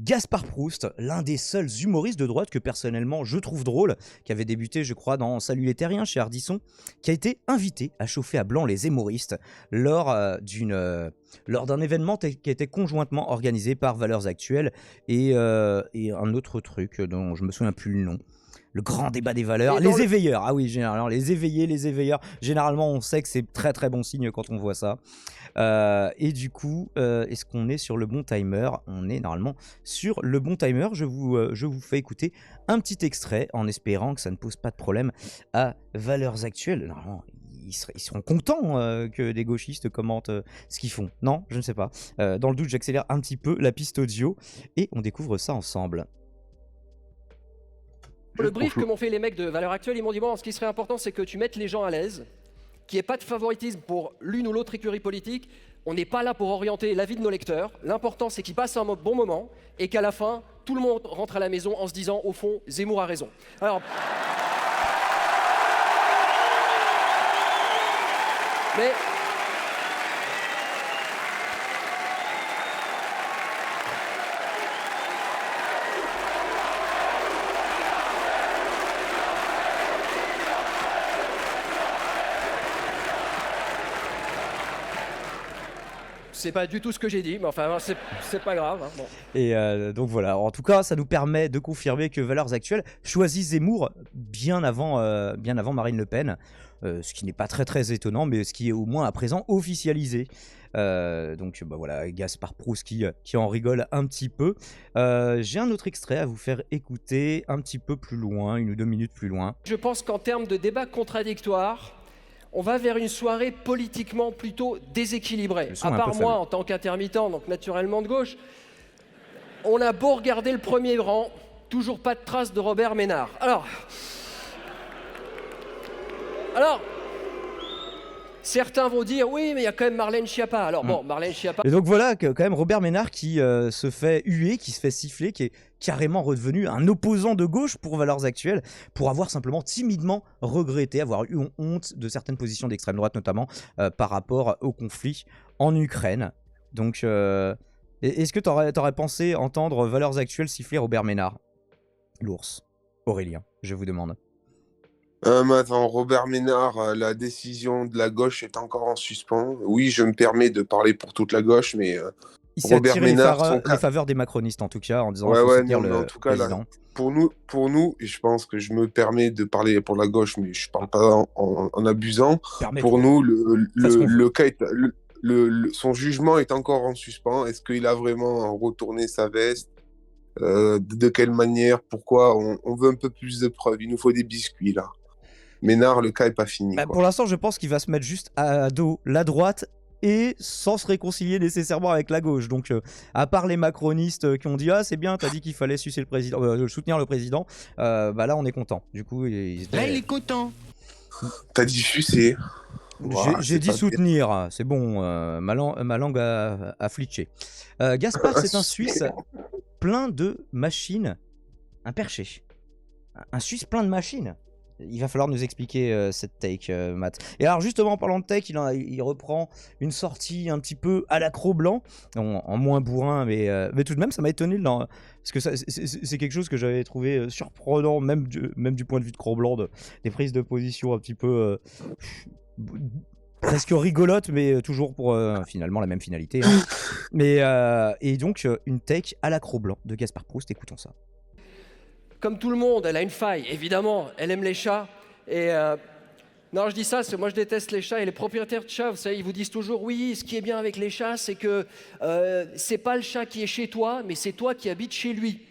Gaspard Proust, l'un des seuls humoristes de droite que personnellement je trouve drôle, qui avait débuté je crois dans Salut les Terriens chez Ardisson, qui a été invité à chauffer à blanc les hémoristes lors d'un événement qui a été conjointement organisé par Valeurs Actuelles et un autre truc dont je me souviens plus le nom. Le grand débat des valeurs, les éveilleurs. Ah oui, généralement, les éveillés, les éveilleurs. Généralement, on sait que c'est très très bon signe quand on voit ça. Et du coup, est-ce qu'on est sur le bon timer? On est normalement sur le bon timer. Je vous fais écouter un petit extrait en espérant que ça ne pose pas de problème à Valeurs Actuelles. Normalement, ils seront contents que des gauchistes commentent ce qu'ils font. Non, je ne sais pas. Dans le doute, j'accélère un petit peu la piste audio et on découvre ça ensemble. Le brief que m'ont fait les mecs de Valeurs Actuelles, ils m'ont dit bon, ce qui serait important, c'est que tu mettes les gens à l'aise, qu'il n'y ait pas de favoritisme pour l'une ou l'autre écurie politique. On n'est pas là pour orienter la vie de nos lecteurs. L'important, c'est qu'ils passent un bon moment et qu'à la fin, tout le monde rentre à la maison en se disant, au fond, Zemmour a raison. Alors, mais c'est pas du tout ce que j'ai dit, mais enfin, c'est pas grave. Hein, bon. Et donc voilà, en tout cas, ça nous permet de confirmer que Valeurs Actuelles choisit Zemmour bien avant Marine Le Pen, ce qui n'est pas très très étonnant, mais ce qui est au moins à présent officialisé. Donc bah voilà, Gaspard Proust qui en rigole un petit peu. J'ai un autre extrait à vous faire écouter un petit peu plus loin, 1 ou 2 minutes plus loin. Je pense qu'en termes de débat contradictoire, on va vers une soirée politiquement plutôt déséquilibrée. À part moi, en tant qu'intermittent, donc naturellement de gauche, on a beau regarder le premier rang, toujours pas de trace de Robert Ménard. Alors, certains vont dire oui, mais il y a quand même Marlène Schiappa. Alors bon, Marlène Schiappa. Et donc voilà, quand même Robert Ménard qui se fait huer, qui se fait siffler, qui est carrément redevenu un opposant de gauche pour Valeurs Actuelles, pour avoir simplement timidement regretté, avoir eu honte de certaines positions d'extrême droite, notamment par rapport au conflit en Ukraine. Donc, est-ce que t'aurais pensé entendre Valeurs Actuelles siffler Robert Ménard? L'ours. Aurélien, je vous demande. Attends, Robert Ménard, la décision de la gauche est encore en suspens. Oui, je me permets de parler pour toute la gauche, mais il s'est attiré les faveurs des macronistes en tout cas, en disant qu'il faut soutenir le président. Pour nous, et je pense que je me permets de parler pour la gauche, mais je parle pas en abusant. Pour nous, son jugement est encore en suspens. Est-ce qu'il a vraiment retourné sa veste? De quelle manière? Pourquoi? On veut un peu plus de preuves. Il nous faut des biscuits là. Ménard, le cas est pas fini. Pour l'instant, je pense qu'il va se mettre juste à dos la droite et sans se réconcilier nécessairement avec la gauche. Donc, à part les macronistes qui ont dit « Ah, c'est bien, t'as dit qu'il fallait sucer le président, soutenir le président », bah là, on est content. Du coup, là, il est content. T'as dit sucer. J'ai dit soutenir, bien. C'est bon, ma langue a flitché. Gaspard, c'est un Suisse plein de machines, un perché. Un Suisse plein de machines. Il va falloir nous expliquer cette take, Matt. Et alors justement, en parlant de take, il reprend une sortie un petit peu à la Cro-Blanc, en moins bourrin, mais tout de même, ça m'a étonné, parce que c'est quelque chose que j'avais trouvé surprenant, même du point de vue de Cro-Blanc, des prises de position un petit peu presque rigolotes, mais toujours pour finalement la même finalité. Hein. Et donc, une take à la Cro-Blanc de Gaspard Proust, écoutons ça. Comme tout le monde, elle a une faille, évidemment, elle aime les chats. Et non, je dis ça, parce que moi je déteste les chats. Et les propriétaires de chats, vous savez, ils vous disent toujours, oui, ce qui est bien avec les chats, c'est que c'est pas le chat qui est chez toi, mais c'est toi qui habites chez lui.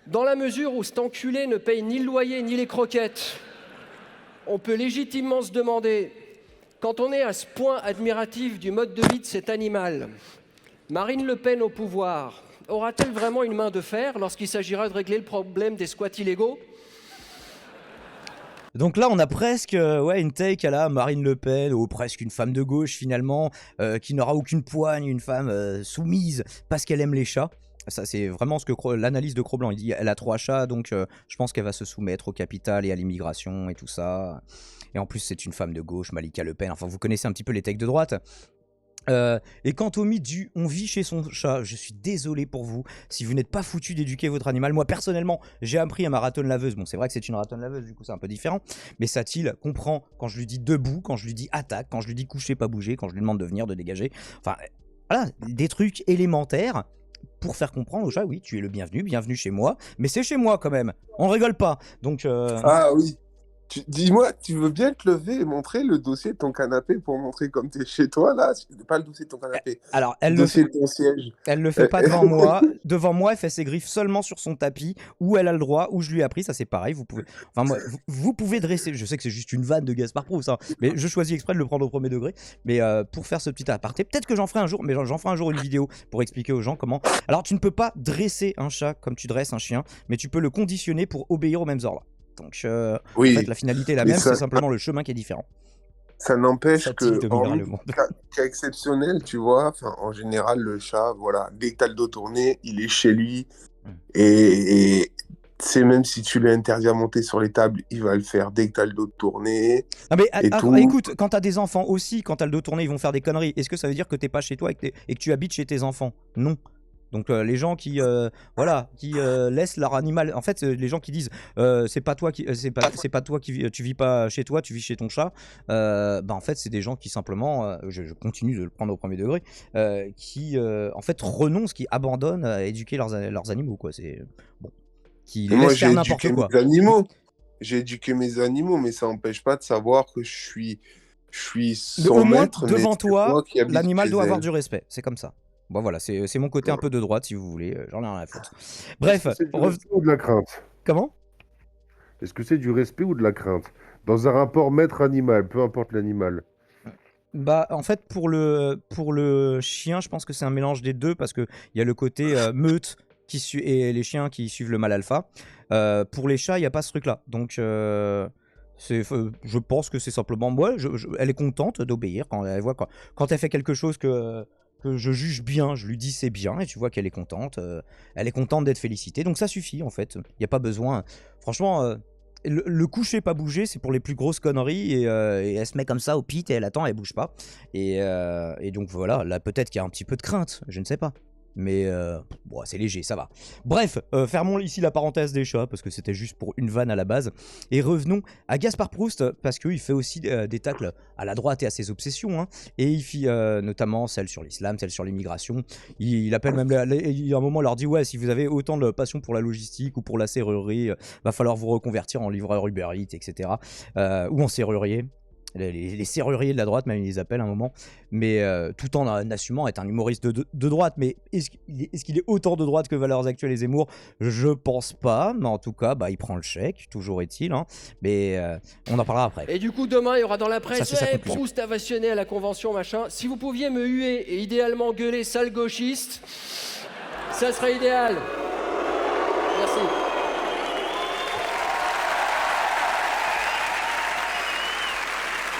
Dans la mesure où cet enculé ne paye ni le loyer, ni les croquettes, on peut légitimement se demander, quand on est à ce point admiratif du mode de vie de cet animal, Marine Le Pen au pouvoir, aura-t-elle vraiment une main de fer lorsqu'il s'agira de régler le problème des squats illégaux? Donc là, on a presque une take à la Marine Le Pen, ou presque une femme de gauche finalement, qui n'aura aucune poigne, une femme soumise parce qu'elle aime les chats. Ça, c'est vraiment ce que l'analyse de Cro-Blanc. Il dit elle a 3 chats, donc je pense qu'elle va se soumettre au capital et à l'immigration et tout ça. Et en plus, c'est une femme de gauche, Malika Le Pen. Enfin, vous connaissez un petit peu les takes de droite. Et quant au mythe du on vit chez son chat, je suis désolé pour vous si vous n'êtes pas foutu d'éduquer votre animal. Moi personnellement, j'ai appris à ma ratonne laveuse. Bon, c'est vrai que c'est une ratonne laveuse, du coup c'est un peu différent. Mais Satil comprend quand je lui dis debout, quand je lui dis attaque, quand je lui dis coucher, pas bouger, quand je lui demande de venir, de dégager. Enfin, voilà, des trucs élémentaires pour faire comprendre au chat, oui, tu es le bienvenu, bienvenue chez moi. Mais c'est chez moi quand même. On rigole pas. Donc, Ah oui. Dis-moi, tu veux bien te lever et montrer le dossier de ton canapé pour montrer comme tu es chez toi, là? Pas le dossier de ton canapé, alors le dossier de ton siège. elle le fait pas devant moi. Devant moi, elle fait ses griffes seulement sur son tapis, où elle a le droit, où je lui ai appris. Ça, c'est pareil. Vous pouvez, enfin, moi, vous pouvez dresser. Je sais que c'est juste une vanne de Gaspard Proust, hein, mais je choisis exprès de le prendre au premier degré. Mais pour faire ce petit aparté, peut-être que j'en ferai un jour, mais j'en ferai un jour une vidéo pour expliquer aux gens comment. Alors, tu ne peux pas dresser un chat comme tu dresses un chien, mais tu peux le conditionner pour obéir aux mêmes ordres. Donc, en Oui, fait, la finalité est la mais même, ça, c'est simplement le chemin qui est différent. ça n'empêche Satil que, dominera hormis le monde. cas exceptionnel, tu vois, enfin, en général, le chat, voilà, dès que t'as le dos tourné, il est chez lui. Et c'est même si tu lui interdis à monter sur les tables, il va le faire dès que t'as le dos tourné Ah mais et tout. écoute, quand t'as des enfants aussi, quand t'as le dos tourné, ils vont faire des conneries. Est-ce que ça veut dire que t'es pas chez toi et que tu habites chez tes enfants? Non. Donc les gens qui voilà, qui laissent leur animal, en fait les gens qui disent c'est pas toi qui c'est pas toi qui tu vis pas chez toi, tu vis chez ton chat, bah en fait c'est des gens qui simplement je continue de le prendre au premier degré, qui en fait renoncent, qui abandonnent à éduquer leurs animaux quoi, c'est bon, qui les Et moi, laissent j'ai faire n'importe éduqué quoi. mes animaux. J'ai éduqué mes animaux, mais ça n'empêche pas de savoir que je suis Au son moins, maître, mais devant c'est moi toi, qui habite l'animal chez doit avoir elle. du respect. C'est comme ça. Bon, voilà, c'est mon côté un peu de droite, si vous voulez. J'en ai rien à foutre. Est-ce Bref, que c'est du respect ou de la crainte? comment? Est-ce que c'est du respect ou de la crainte? Dans un rapport maître-animal, peu importe l'animal. Bah, en fait, pour le chien, je pense que c'est un mélange des deux parce qu'il y a le côté meute et les chiens qui suivent le mâle alpha. Pour les chats, il n'y a pas ce truc-là. Donc, je pense que c'est simplement. Moi, elle est contente d'obéir quand elle voit. Quand elle fait quelque chose que je juge bien, je lui dis c'est bien et tu vois qu'elle est contente. Elle est contente d'être félicitée. Donc, ça suffit en fait. Il n'y a pas besoin. Franchement. Le coucher pas bouger, c'est pour les plus grosses conneries et elle se met comme ça au pit et elle attend, elle bouge pas. Et donc voilà, là peut-être qu'il y a un petit peu de crainte, je ne sais pas. Mais bon, c'est léger, ça va. Bref, fermons ici la parenthèse des chats parce que c'était juste pour une vanne à la base. Et revenons à Gaspard Proust parce qu'il fait aussi des tacles à la droite et à ses obsessions. Hein. Et il fit notamment celle sur l'islam, celle sur l'immigration. Il appelle même, il, à un moment, il leur dit ouais, si vous avez autant de passion pour la logistique ou pour la serrurerie, va falloir vous reconvertir en livreur Uber Eats, etc. Ou en serrurier. Les serruriers de la droite, même ils les appellent à un moment, mais tout en assumant être un humoriste de droite. Mais est-ce qu'il est autant de droite que Valeurs Actuelles et Zemmour? Je pense pas, mais en tout cas, bah, il prend le chèque, toujours est-il. Hein. Mais on en parlera après. Et du coup, demain, il y aura dans la presse Ça, c'est sa ouais, conclusion. Proust a vationné à la convention, machin. Si vous pouviez me huer et idéalement gueuler sale gauchiste, ça serait idéal. Merci.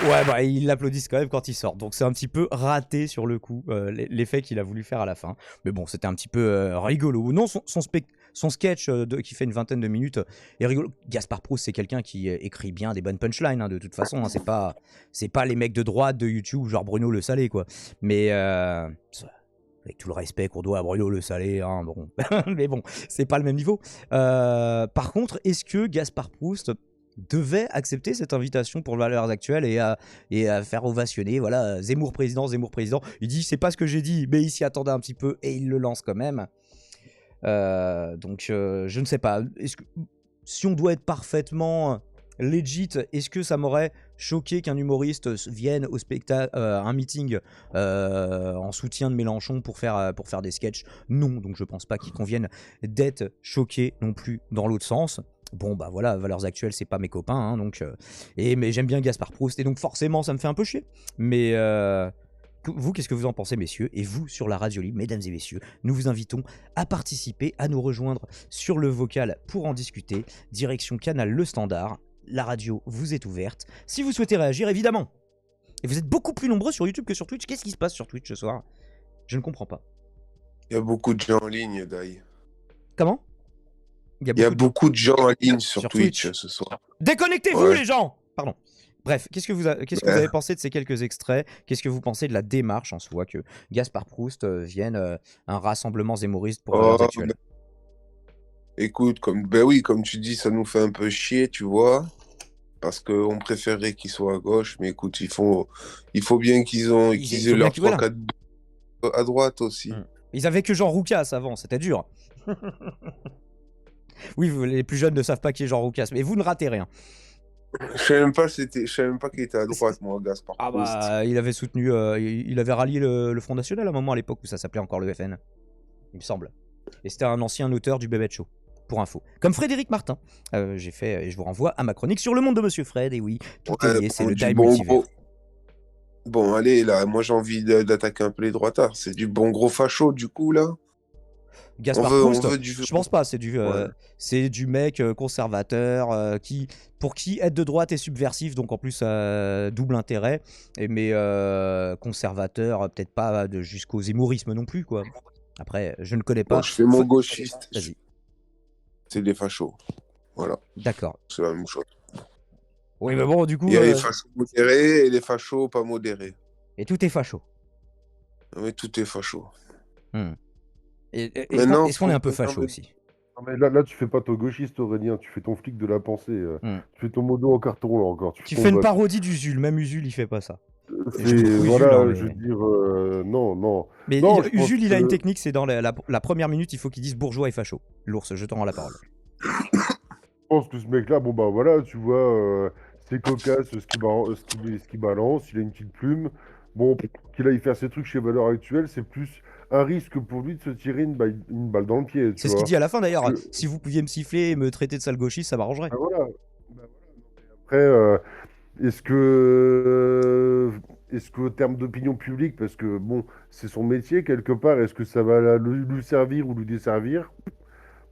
Ouais, bah, ils l'applaudissent quand même quand il sort. Donc c'est un petit peu raté sur le coup, l'effet qu'il a voulu faire à la fin. Mais bon, c'était un petit peu rigolo. Non, son sketch qui fait une vingtaine de minutes est rigolo. Gaspard Proust, c'est quelqu'un qui écrit bien des bonnes punchlines, hein, de toute façon. Hein, c'est pas les mecs de droite de YouTube, genre Bruno Le Salé, quoi. Mais avec tout le respect qu'on doit à Bruno Le Salé, hein, bon. Mais bon, c'est pas le même niveau. Par contre, est-ce que Gaspard Proust devait accepter cette invitation pour Valeurs Actuelles et à faire ovationner, voilà, Zemmour président, il dit c'est pas ce que j'ai dit, mais il s'y attendait un petit peu et il le lance quand même. Donc je ne sais pas, si on doit être parfaitement legit, est-ce que ça m'aurait choqué qu'un humoriste vienne au spectacle, un meeting en soutien de Mélenchon pour faire des sketchs? Non, donc je pense pas qu'il convienne d'être choqué non plus dans l'autre sens. Bon bah voilà, Valeurs Actuelles c'est pas mes copains, hein, donc mais j'aime bien Gaspard Proust et donc forcément ça me fait un peu chier. Mais vous, qu'est-ce que vous en pensez, messieurs? Et vous, sur la radio libre, mesdames et messieurs, nous vous invitons à participer, à nous rejoindre sur le vocal pour en discuter. Direction Canal Le Standard, la radio vous est ouverte. Si vous souhaitez réagir, évidemment. Et vous êtes beaucoup plus nombreux sur YouTube que sur Twitch. Qu'est-ce qui se passe sur Twitch ce soir? Je ne comprends pas. Il y a beaucoup de gens en ligne, Dai. Comment? Il y a beaucoup de gens en ligne sur sur Twitch Twitch ce soir. Déconnectez-vous Ouais. les gens! Pardon. Bref, qu'est-ce que vous avez pensé de ces quelques extraits? Qu'est-ce que vous pensez de la démarche en soi que Gaspard Proust vienne un rassemblement zémoriste pour Valeurs Oh, Actuelles? écoute, comme tu dis, ça nous fait un peu chier, tu vois, parce qu'on préférerait qu'ils soient à gauche, mais écoute, il faut bien qu'ils faut aient bien leurs que- voilà. 3-4 à droite aussi. Ils avaient que Jean Roucas avant, c'était dur. Oui, les plus jeunes ne savent pas qui est Jean Roucas, mais vous ne ratez rien. Je savais même pas qu'il était à droite, moi, Gaspard Ah Proust. bah, il avait soutenu, il avait rallié le Front National à un moment à l'époque où ça s'appelait encore le FN, il me semble. Et c'était un ancien auteur du Bébête Show, pour info. Comme Frédéric Martin. J'ai fait, et je vous renvoie à ma chronique sur le monde de Monsieur Fred, et oui, tout est lié, c'est le die multivers. Bon, allez, là, moi j'ai envie d'attaquer un peu les droitards. C'est du bon gros facho, du coup, là. Gaspard on Proust, veut du... je pense pas, c'est du mec conservateur pour qui être de droite est subversif, donc en plus double intérêt, mais conservateur, peut-être pas jusqu'au zémorisme non plus, quoi. Après, je ne connais pas. Bon, je fais mon gauchiste. Vas-y. C'est des fachos. Voilà. D'accord. C'est la même chose. Oui, mais bon, du coup. Il y a les fachos modérés et les fachos pas modérés. Et tout est facho. Mais tout est facho. Est-ce qu'on est un peu facho aussi? Non, mais là, tu fais pas ton gauchiste, Aurélien, tu fais ton flic de la pensée. Tu fais ton modo en carton, là, encore. Tu fais une parodie d'Usul, même Usul, il fait pas ça. Voilà, je veux dire, non. Mais non, Usul, il a une technique, c'est dans la première minute, il faut qu'il dise bourgeois et facho. L'ours, je te rends la parole. Je pense que ce mec-là, bon bah voilà, tu vois, c'est cocasse ce qu'il balance, il a une petite plume. Bon, qu'il aille faire ses trucs chez Valeurs Actuelles, c'est plus un risque pour lui de se tirer une balle dans le pied. C'est ce qu'il dit à la fin d'ailleurs. Si vous pouviez me siffler et me traiter de sale gauchiste, ça m'arrangerait. Bah voilà. Après, est-ce qu'au terme d'opinion publique, parce que bon, c'est son métier quelque part, est-ce que ça va lui servir ou lui desservir?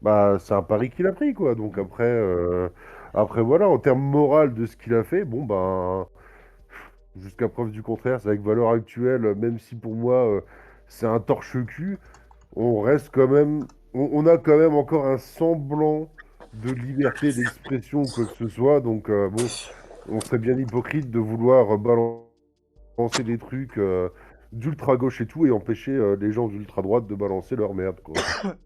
Bah, c'est un pari qu'il a pris, quoi. Donc après voilà, en termes moral de ce qu'il a fait, bon, ben, jusqu'à preuve du contraire, c'est avec Valeurs Actuelles, même si pour moi, c'est un torche-cul, on reste quand même, on a quand même encore un semblant de liberté d'expression ou quoi que ce soit. Donc bon, on serait bien hypocrite de vouloir balancer des trucs d'ultra gauche et tout et empêcher les gens d'ultra droite de balancer leur merde, quoi.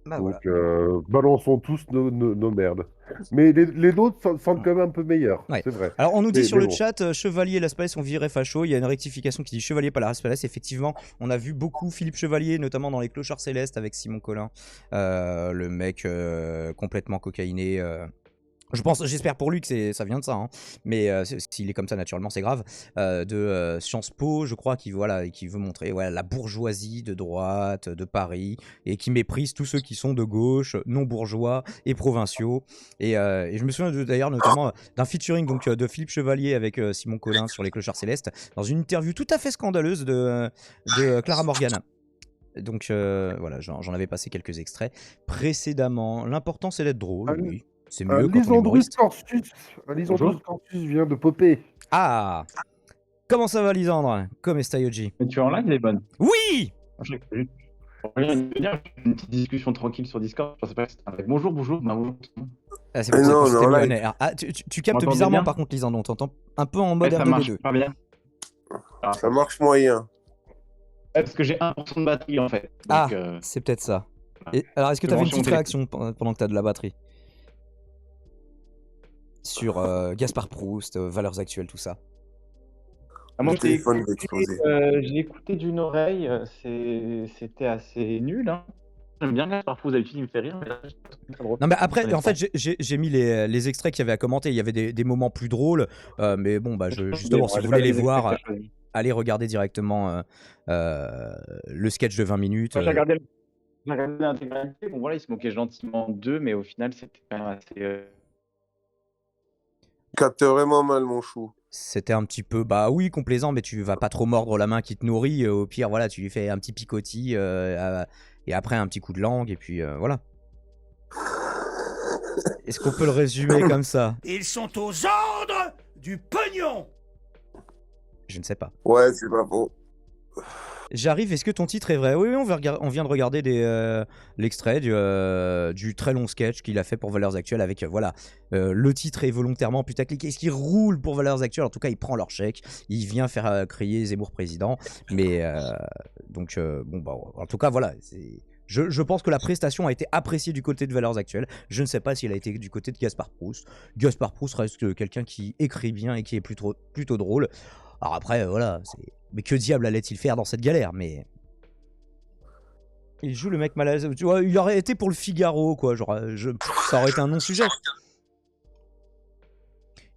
Bah, Donc voilà. balançons tous nos merdes. Mais les autres sentent quand même un peu meilleurs, Ouais. c'est vrai. Alors on nous dit sur le bon. chat, Chevalier Las Palais, on virait facho. Il y a une rectification qui dit Chevalier pas Las Palais. Effectivement, on a vu beaucoup Philippe Chevalier, notamment dans Les Clochards Célestes avec Simon Collin, le mec complètement cocaïné. J'espère pour lui que ça vient de ça, hein. Mais s'il est comme ça naturellement, c'est grave. De Sciences Po, je crois, qui veut montrer la bourgeoisie de droite de Paris et qui méprise tous ceux qui sont de gauche, non bourgeois et provinciaux. Et je me souviens d'ailleurs notamment d'un featuring donc de Philippe Chevalier avec Simon Collin sur Les Clochards Célestes dans une interview tout à fait scandaleuse de Clara Morgan. Donc voilà, j'en avais passé quelques extraits précédemment. L'important c'est d'être drôle, oui. C'est mieux quand on est humoriste. Lisandro Corsus vient de popper. Ah, comment ça va, Lisandre? Comme est Yoji? Mais tu es en live, les bonnes? Oui. Une petite discussion tranquille sur Discord. Je pensais pas que c'était un live. Bonjour. Bah, bonjour. Ah, c'est pour ça que c'était là, millionnaire. Ah, tu captes bizarrement bien par contre, Lisandre. On t'entend un peu en mode Ça marche R2D2. pas bien. Ça marche moyen. Parce que j'ai 1% de batterie en fait. Donc, c'est peut-être ça. Et, alors, est-ce que tu avais une petite réaction pendant que tu as de la batterie sur Gaspard Proust, Valeurs Actuelles, tout ça? moi, Le téléphone va exploser. j'ai écouté d'une oreille, c'était assez nul. Hein. J'aime bien Gaspard Proust, d'habitude il me fait rire. Mais là, non mais après, en fait, j'ai mis les extraits qu'il y avait à commenter. Il y avait des moments plus drôles, mais bon, bah justement, si vous voulez les voir, allez regarder directement le sketch de 20 minutes. J'ai regardé l'intégralité. Bon voilà, il se moquait gentiment d'eux, mais au final, c'était quand même assez. Capte vraiment mal, mon chou. C'était un petit peu, bah oui, complaisant, mais tu vas pas trop mordre la main qui te nourrit. Au pire, voilà, tu lui fais un petit picotis et après un petit coup de langue, et puis voilà. Est-ce qu'on peut le résumer comme ça? Ils sont aux ordres du pognon. Je ne sais pas. Ouais, c'est pas faux. J'arrive, est-ce que ton titre est vrai? Oui, on vient de regarder l'extrait du très long sketch qu'il a fait pour Valeurs Actuelles avec, voilà, le titre est volontairement putaclic. Est-ce qu'il roule pour Valeurs Actuelles? En tout cas, il prend leur chèque, il vient faire crier Zemmour président. Mais, donc, bon, bah, en tout cas, voilà, je pense que la prestation a été appréciée du côté de Valeurs Actuelles. Je ne sais pas si elle a été du côté de Gaspard Proust. Gaspard Proust reste quelqu'un qui écrit bien et qui est plutôt drôle. Alors après, voilà, mais que diable allait-il faire dans cette galère? Mais il joue le mec mal à l'aise. Tu vois, il aurait été pour le Figaro, quoi. Genre, ça aurait été un non-sujet.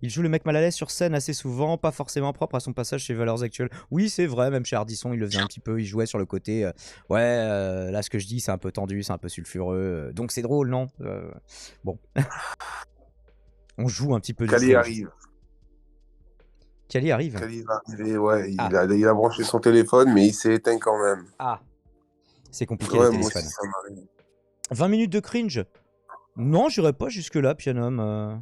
Il joue le mec mal à l'aise sur scène assez souvent, pas forcément propre à son passage chez Valeurs Actuelles. Oui, c'est vrai, même chez Ardisson, il le faisait un petit peu. Il jouait sur le côté. Là, ce que je dis, c'est un peu tendu, c'est un peu sulfureux. Donc c'est drôle, non? Bon. On joue un petit peu du Cali stage. arrive. Cali arrive. Cali va arriver, ouais. Il a branché son téléphone, mais il s'est éteint quand même. Ah. C'est compliqué Ouais, les moi téléphones. aussi, ça m'arrive. 20 minutes de cringe? Non, j'irai pas jusque-là, Pianom.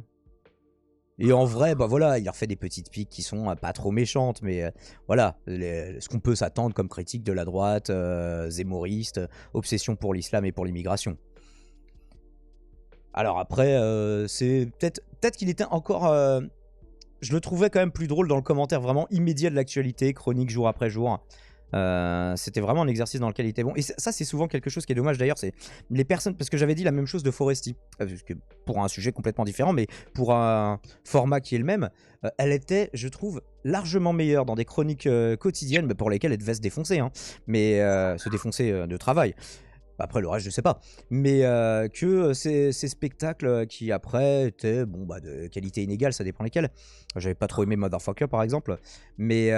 Et en vrai, bah voilà, il refait des petites piques qui sont pas trop méchantes, mais voilà, ce qu'on peut s'attendre comme critique de la droite, zémoriste, obsession pour l'islam et pour l'immigration. Alors après, c'est peut-être qu'il était encore... je le trouvais quand même plus drôle dans le commentaire vraiment immédiat de l'actualité, chronique jour après jour. C'était vraiment un exercice dans lequel il était bon. Et ça, c'est souvent quelque chose qui est dommage d'ailleurs, c'est les personnes, parce que j'avais dit la même chose de Foresti, parce que pour un sujet complètement différent, mais pour un format qui est le même, elle était, je trouve, largement meilleure dans des chroniques quotidiennes, mais pour lesquelles elle devait se défoncer, hein, mais se défoncer de travail. Après le reste je sais pas, mais que ces spectacles qui après étaient bon bah de qualité inégale, ça dépend lesquels. J'avais pas trop aimé Motherfucker par exemple, mais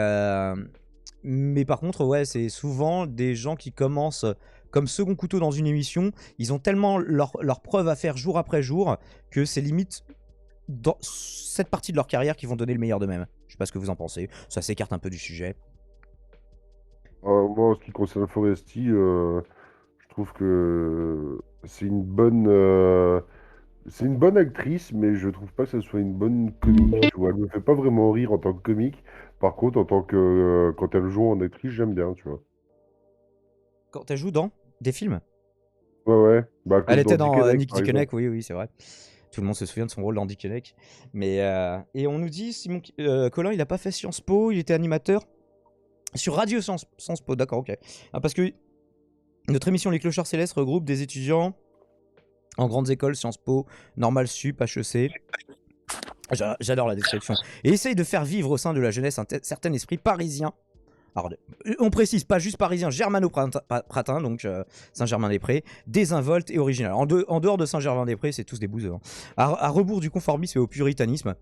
par contre ouais, c'est souvent des gens qui commencent comme second couteau dans une émission, ils ont tellement leur preuve à faire jour après jour que c'est limite dans cette partie de leur carrière qui vont donner le meilleur d'eux-mêmes. Je sais pas ce que vous en pensez, ça s'écarte un peu du sujet. Moi, en ce qui concerne Foresti, je trouve que c'est une bonne actrice, mais je trouve pas que ce soit une bonne comique. Tu vois, elle me fait pas vraiment rire en tant que comique. Par contre, quand elle joue en actrice, j'aime bien, tu vois. Quand elle joue dans des films? Ouais, ouais. Bah, Elle comme était dans dans Dickeneck, Nick par exemple. Dickeneck, oui, c'est vrai. Tout le monde se souvient de son rôle dans Dickeneck. Mais et on nous dit, Simon Collin, il a pas fait Sciences Po, il était animateur sur Radio Sciences Po, d'accord, ok. Ah, parce que notre émission Les Clochards Célestes regroupe des étudiants en grandes écoles, Sciences Po, Normal Sup, HEC. J'adore la description. Et essaye de faire vivre au sein de la jeunesse un certain esprit parisien. Alors, on précise, pas juste parisien, germano-pratin, donc Saint-Germain-des-Prés, désinvolte et original. En dehors de Saint-Germain-des-Prés, c'est tous des bouseux. Hein. À rebours du conformisme et au puritanisme,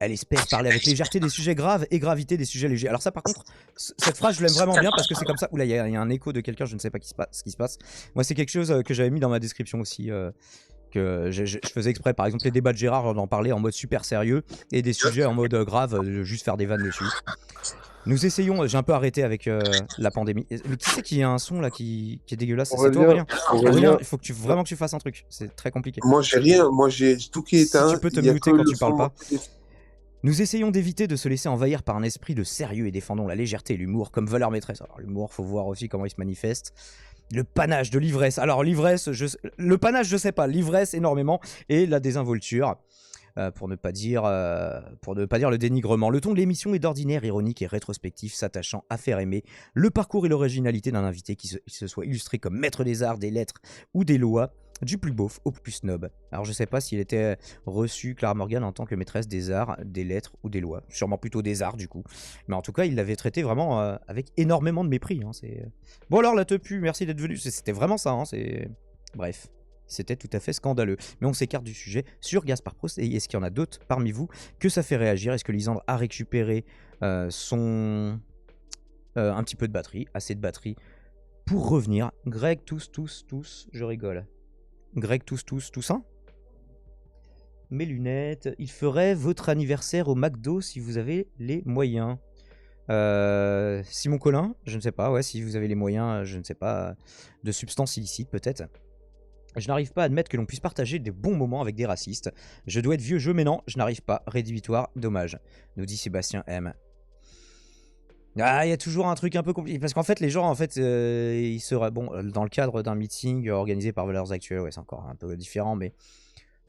elle espère parler avec légèreté des sujets graves et gravité des sujets légers. Alors ça, par contre, cette phrase, je l'aime vraiment bien parce que c'est comme ça. Oula, il y a un écho de quelqu'un, je ne sais pas ce qui se passe. Moi, c'est quelque chose que j'avais mis dans ma description aussi. Que je faisais exprès, par exemple les débats de Gérard, d'en parler en mode super sérieux et des sujets en mode grave, juste faire des vannes dessus. Nous essayons, j'ai un peu arrêté avec la pandémie. Mais qui c'est qui a un son là qui est dégueulasse? C'est toi Aurélien? Aurélien, il faut que vraiment que tu fasses un truc, c'est très compliqué. Moi j'ai rien, moi j'ai tout qui est éteint. Si tu peux te muter quand tu parles pas. Nous essayons d'éviter de se laisser envahir par un esprit de sérieux et défendons la légèreté et l'humour comme valeur maîtresse. Alors l'humour, faut voir aussi comment il se manifeste. Le panache de l'ivresse. Alors l'ivresse, le panache je sais pas, l'ivresse énormément et la désinvolture. Pour ne pas dire le dénigrement. Le ton de l'émission est d'ordinaire, ironique et rétrospectif, s'attachant à faire aimer le parcours et l'originalité d'un invité qui se soit illustré comme maître des arts, des lettres ou des lois, du plus beauf au plus snob. Alors je sais pas s'il était reçu, Clara Morgan, en tant que maîtresse des arts, des lettres ou des lois. Sûrement plutôt des arts du coup. Mais en tout cas, il l'avait traité vraiment avec énormément de mépris. Hein, Bon alors la tepu, merci d'être venu. C'était vraiment ça. Hein, Bref. C'était tout à fait scandaleux. Mais on s'écarte du sujet sur Gaspard Proust. Et est-ce qu'il y en a d'autres parmi vous que ça fait réagir? Est-ce que Lisandre a récupéré un petit peu de batterie, assez de batterie, pour revenir? Greg, tous, je rigole. Greg, tous, hein? Mes lunettes. Il ferait votre anniversaire au McDo si vous avez les moyens. Simon Collin, je ne sais pas. Ouais, si vous avez les moyens, je ne sais pas, de substances illicites peut-être. Je n'arrive pas à admettre que l'on puisse partager des bons moments avec des racistes. Je dois être vieux jeu, mais non, je n'arrive pas. Rédhibitoire, dommage. Nous dit Sébastien M. Ah, il y a toujours un truc un peu compliqué parce qu'en fait les gens en fait ils seraient bon dans le cadre d'un meeting organisé par Valeurs Actuelles, ouais, c'est encore un peu différent, mais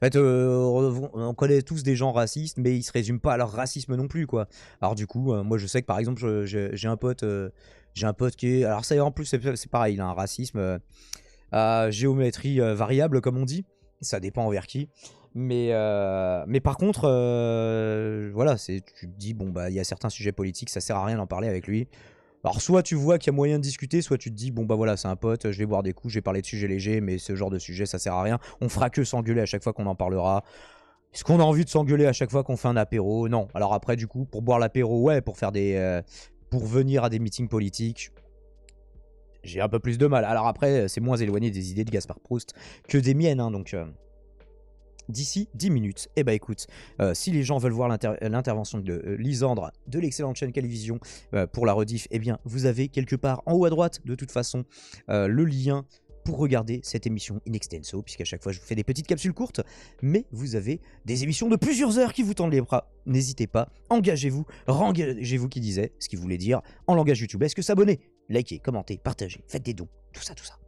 en fait on connaît tous des gens racistes, mais ils se résument pas à leur racisme non plus, quoi. Alors du coup moi je sais que par exemple j'ai un pote qui est, alors ça en plus c'est pareil, il a un racisme à géométrie variable, comme on dit. Ça dépend envers qui. Mais par contre, voilà, tu te dis, bon, bah, il y a certains sujets politiques, ça sert à rien d'en parler avec lui. Alors, soit tu vois qu'il y a moyen de discuter, soit tu te dis, bon, bah voilà, c'est un pote, je vais boire des coups, je vais parler de sujets légers, mais ce genre de sujet, ça sert à rien. On fera que s'engueuler à chaque fois qu'on en parlera. Est-ce qu'on a envie de s'engueuler à chaque fois qu'on fait un apéro? Non. Alors, après, du coup, pour boire l'apéro, ouais, pour faire pour venir à des meetings politiques, j'ai un peu plus de mal. Alors après, c'est moins éloigné des idées de Gaspard Proust que des miennes, hein, donc d'ici 10 minutes. Eh bah écoute, si les gens veulent voir l'intervention de Lisandre de l'excellente chaîne Calivision pour la rediff, eh bien vous avez quelque part en haut à droite de toute façon le lien pour regarder cette émission in extenso, puisqu'à chaque fois je vous fais des petites capsules courtes, mais vous avez des émissions de plusieurs heures qui vous tendent les bras. N'hésitez pas, engagez-vous, rengagez-vous qui disait, ce qui voulait dire en langage YouTube. Est-ce que s'abonner, liker, commenter, partager, faites des dons, tout ça, tout ça.